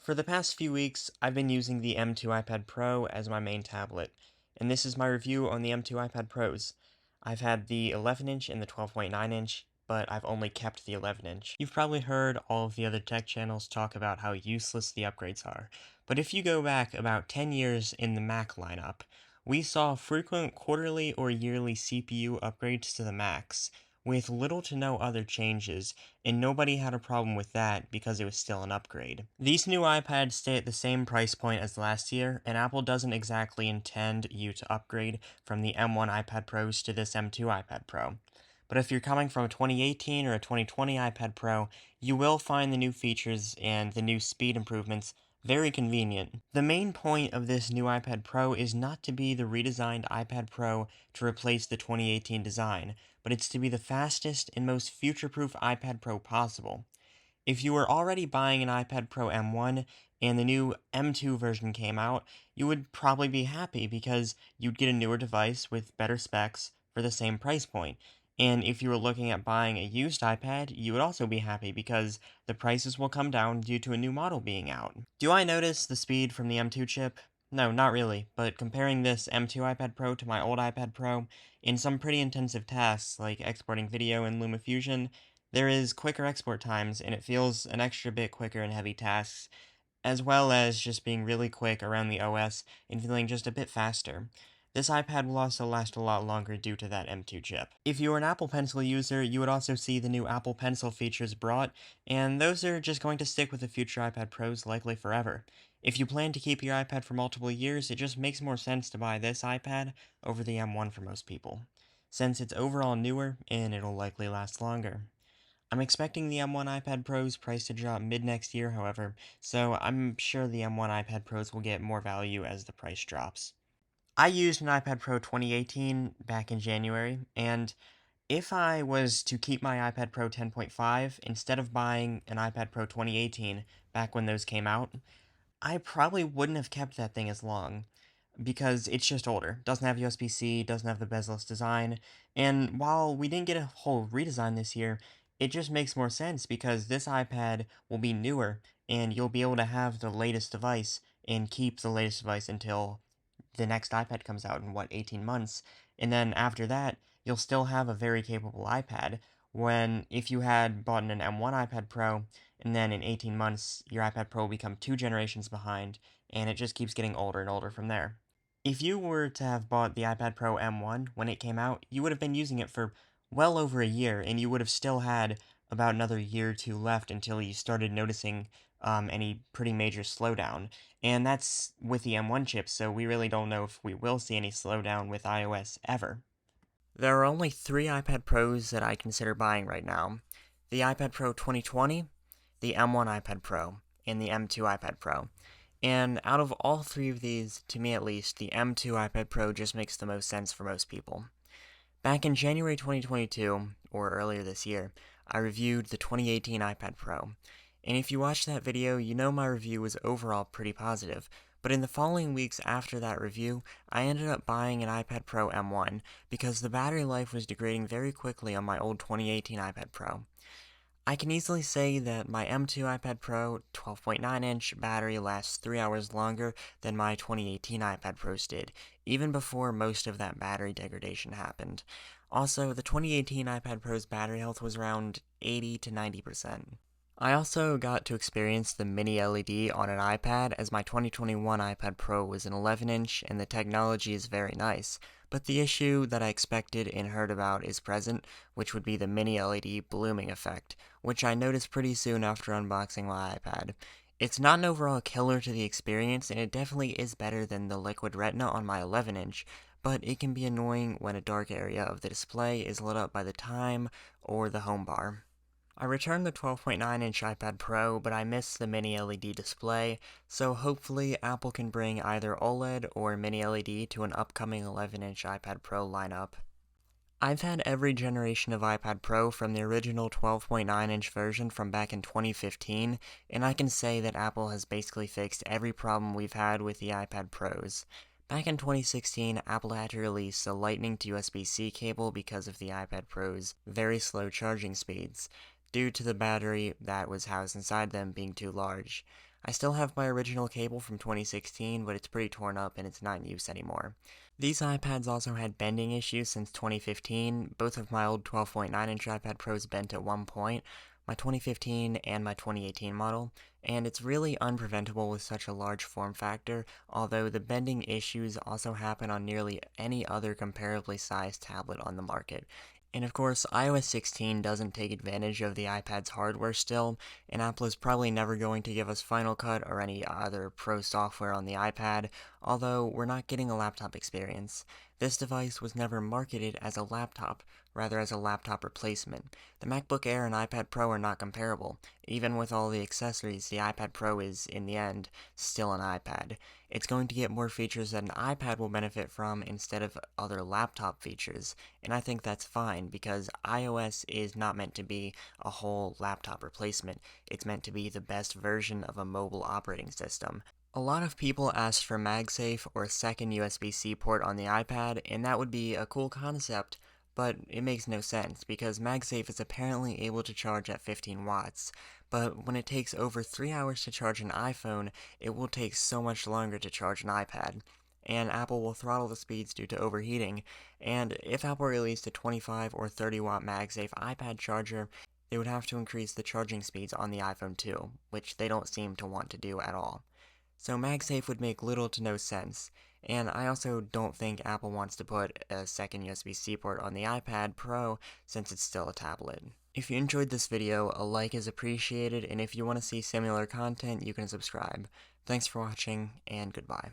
For the past few weeks, I've been using the M2 iPad Pro as my main tablet, and this is my review on the M2 iPad Pros. I've had the 11-inch and the 12.9-inch, but I've only kept the 11-inch. You've probably heard all of the other tech channels talk about how useless the upgrades are, but if you go back about 10 years in the Mac lineup, we saw frequent quarterly or yearly CPU upgrades to the Macs, with little to no other changes, and nobody had a problem with that because it was still an upgrade. These new iPads stay at the same price point as last year, and Apple doesn't exactly intend you to upgrade from the M1 iPad Pros to this M2 iPad Pro. But if you're coming from a 2018 or a 2020 iPad Pro, you will find the new features and the new speed improvements very convenient. The main point of this new iPad Pro is not to be the redesigned iPad Pro to replace the 2018 design, but it's to be the fastest and most future-proof iPad Pro possible. If you were already buying an iPad Pro M1 and the new M2 version came out, you would probably be happy because you'd get a newer device with better specs for the same price point. And if you were looking at buying a used iPad, you would also be happy because the prices will come down due to a new model being out. Do I notice the speed from the M2 chip? No, not really, but comparing this M2 iPad Pro to my old iPad Pro, in some pretty intensive tasks like exporting video in LumaFusion, there is quicker export times, and it feels an extra bit quicker in heavy tasks, as well as just being really quick around the OS and feeling just a bit faster. This iPad will also last a lot longer due to that M2 chip. If you are an Apple Pencil user, you would also see the new Apple Pencil features brought, and those are just going to stick with the future iPad Pros likely forever. If you plan to keep your iPad for multiple years, it just makes more sense to buy this iPad over the M1 for most people, since it's overall newer and it'll likely last longer. I'm expecting the M1 iPad Pro's price to drop mid next year, however, so I'm sure the M1 iPad Pros will get more value as the price drops. I used an iPad Pro 2018 back in January, and if I was to keep my iPad Pro 10.5 instead of buying an iPad Pro 2018 back when those came out, I probably wouldn't have kept that thing as long because it's just older. Doesn't have USB-C, doesn't have the bezel-less design, and while we didn't get a whole redesign this year, it just makes more sense because this iPad will be newer and you'll be able to have the latest device and keep the latest device until the next iPad comes out in 18 months, and then after that, you'll still have a very capable iPad. When if you had bought an M1 iPad Pro, and then in 18 months, your iPad Pro will become 2 generations behind, and it just keeps getting older and older from there. If you were to have bought the iPad Pro M1 when it came out, you would have been using it for well over a year, and you would have still had about another year or two left until you started noticing any pretty major slowdown. And that's with the M1 chip, so we really don't know if we will see any slowdown with iOS ever. There are only three iPad Pros that I consider buying right now: the iPad Pro 2020, the M1 iPad Pro, and the M2 iPad Pro. And out of all three of these, to me at least, the M2 iPad Pro just makes the most sense for most people. Back in January 2022, or earlier this year, I reviewed the 2018 iPad Pro. And if you watched that video, you know my review was overall pretty positive. But in the following weeks after that review, I ended up buying an iPad Pro M1 because the battery life was degrading very quickly on my old 2018 iPad Pro. I can easily say that my M2 iPad Pro 12.9-inch battery lasts 3 hours longer than my 2018 iPad Pros did, even before most of that battery degradation happened. Also, the 2018 iPad Pro's battery health was around 80 to 90%. I also got to experience the mini LED on an iPad, as my 2021 iPad Pro was an 11-inch and the technology is very nice, but the issue that I expected and heard about is present, which would be the mini LED blooming effect, which I noticed pretty soon after unboxing my iPad. It's not an overall killer to the experience, and it definitely is better than the liquid retina on my 11-inch, but it can be annoying when a dark area of the display is lit up by the time or the home bar. I returned the 12.9-inch iPad Pro, but I missed the mini LED display, so hopefully Apple can bring either OLED or mini LED to an upcoming 11-inch iPad Pro lineup. I've had every generation of iPad Pro from the original 12.9-inch version from back in 2015, and I can say that Apple has basically fixed every problem we've had with the iPad Pros. Back in 2016, Apple had to release a Lightning to USB-C cable because of the iPad Pro's very slow charging speeds, due to the battery that was housed inside them being too large. I still have my original cable from 2016, but it's pretty torn up and it's not in use anymore. These iPads also had bending issues since 2015. Both of my old 12.9-inch iPad Pros bent at one point, my 2015 and my 2018 model, and it's really unpreventable with such a large form factor, although the bending issues also happen on nearly any other comparably sized tablet on the market. And of course, iOS 16 doesn't take advantage of the iPad's hardware still, and Apple is probably never going to give us Final Cut or any other pro software on the iPad, although we're not getting a laptop experience. This device was never marketed as a laptop, rather as a laptop replacement. The MacBook Air and iPad Pro are not comparable. Even with all the accessories, the iPad Pro is, in the end, still an iPad. It's going to get more features that an iPad will benefit from instead of other laptop features, and I think that's fine because iOS is not meant to be a whole laptop replacement. It's meant to be the best version of a mobile operating system. A lot of people asked for MagSafe or a second USB-C port on the iPad, and that would be a cool concept, but it makes no sense because MagSafe is apparently able to charge at 15 watts. But when it takes over 3 hours to charge an iPhone, it will take so much longer to charge an iPad. And Apple will throttle the speeds due to overheating. And if Apple released a 25 or 30 watt MagSafe iPad charger, they would have to increase the charging speeds on the iPhone too, which they don't seem to want to do at all. So MagSafe would make little to no sense, and I also don't think Apple wants to put a second USB-C port on the iPad Pro since it's still a tablet. If you enjoyed this video, a like is appreciated, and if you want to see similar content, you can subscribe. Thanks for watching, and goodbye.